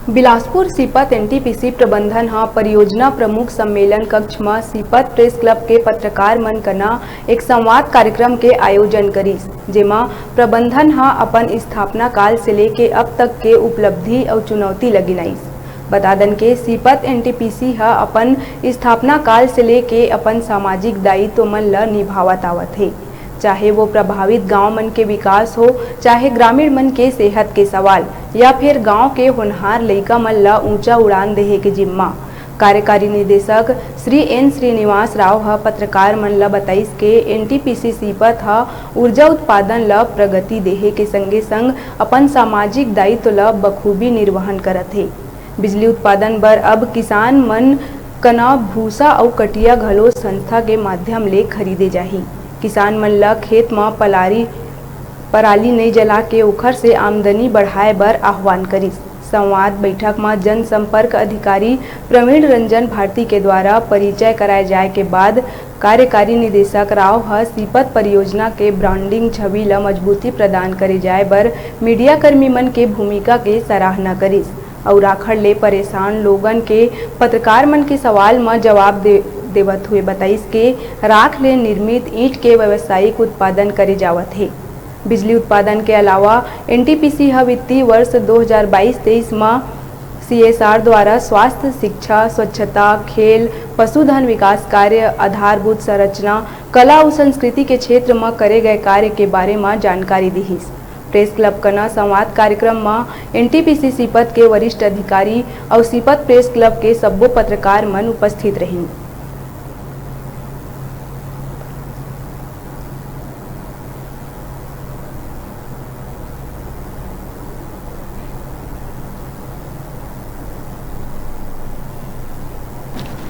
Bilaspur Sipat NTPC प्रबंधन हा परियोजना प्रमुख सम्मेलन कक्ष में सीपत प्रेस क्लब के पत्रकार मन कना एक संवाद कार्यक्रम के आयोजन करीस, जेमा प्रबंधन हा अपन स्थापना काल से लेके अब तक के उपलब्धि और चुनौती लगिनाइस। बता दन के सीपत एनटीपीसी हा अपन स्थापना काल से लेके अपन सामाजिक दायित्व मन ल निभावत आवत है, चाहे वो प्रभावित गांव मन के विकास हो, चाहे ग्रामीण मन के सेहत के सवाल या फिर गांव के होनहार लइका मन ला ऊंचा उड़ान देहे के जिम्मा। कार्यकारी निदेशक श्री एन श्रीनिवास राव हा पत्रकार मन ला बताइस के एनटीपीसी सीपत हा ऊर्जा उत्पादन ला प्रगति देहे के संगे संग अपन सामाजिक दायित्व ला बखूबी निर्वहन करत है। बिजली उत्पादन बर अब किसान मन कना भूसा और कटिया घलो संस्था के माध्यम ले खरीदे जाही। किसान मन ला खेत में पराली नहीं जला के ओखर से आमदनी बढ़ाए बर आह्वान करिस। संवाद बैठक में जनसंपर्क अधिकारी प्रवीण रंजन भारती के द्वारा परिचय कराए जाए के बाद कार्यकारी निदेशक राव हा सीपत परियोजना के ब्रांडिंग छवि ला मजबूती प्रदान करे जाए बर मीडिया कर्मी मन के भूमिका के सराहना करिस और आखड़ ले परेशान लोगन के पत्रकार मन के सवाल में जवाब देवत हुए बताइस के राख ले निर्मित ईंट के व्यावसायिक उत्पादन करे जावत है। बिजली उत्पादन के अलावा एनटीपीसी हा वित्तीय वर्ष 2022-23 में CSR द्वारा स्वास्थ्य, शिक्षा, स्वच्छता, खेल, पशुधन विकास कार्य, आधारभूत संरचना, कला और संस्कृति के क्षेत्र में करे गए कार्य के बारे में जानकारी दिहिस। प्रेस क्लब कना संवाद कार्यक्रम में एनटीपीसी सीपत के वरिष्ठ अधिकारी और सीपत प्रेस क्लब के सब्बो पत्रकार मन उपस्थित रहीं।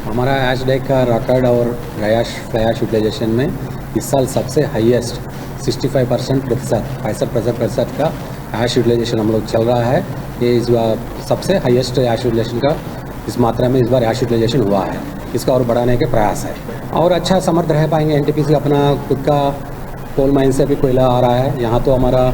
हमारा एच डे का रिकॉर्ड और फ्लाई ऐश यूटिलाइजेशन में इस साल सबसे हाईएस्ट 65% का ऐश यूटिलाइजेशन हम लोग चल रहा है। ये इस बार सबसे हाईएस्ट ऐश यूटिलाइजेशन का इस मात्रा में इस बार ऐश यूटिलाइजेशन हुआ है। इसका और बढ़ाने के प्रयास है और अच्छा समर्थ रह पाएंगे। एनटीपीसी अपना खुद का कोल माइन से भी कोयला आ रहा है। यहाँ तो हमारा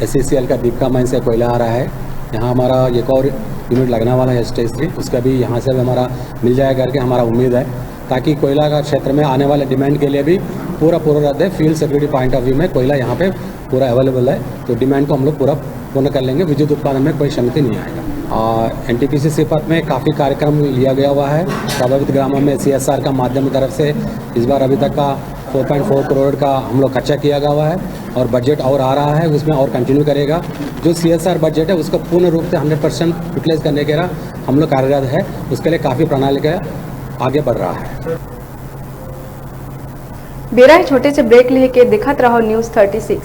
SCCL का दीपका माइन से कोयला आ रहा है। यहाँ हमारा एक और यूनिट लगने वाला है स्टेज 3, उसका भी यहाँ से भी हमारा मिल जाएगा करके हमारा उम्मीद है, ताकि कोयला का क्षेत्र में आने वाले डिमांड के लिए भी पूरा रहता है। Field security point of view में कोयला यहाँ पे पूरा अवेलेबल है, तो डिमांड को हम लोग पूरा पूर्ण कर लेंगे। विद्युत उत्पादन में कोई क्षमता नहीं आएगा। और एनटीपीसी सीपत में काफ़ी कार्यक्रम लिया गया हुआ है। प्रभावित ग्रामों में CSR का माध्यम की तरफ से इस बार अभी तक का 4.4 करोड़ का हम लोग खर्चा किया गया हुआ है और बजट और आ रहा है, उसमें और कंटिन्यू करेगा। जो CSR बजट है उसको पूर्ण रूप से 100% यूटिलाइज करने के लिए हम लोग कार्यरत है। उसके लिए काफ़ी प्रणाली का आगे बढ़ रहा है। बेरा छोटे से ब्रेक लेके दिखत रहो न्यूज़ 36।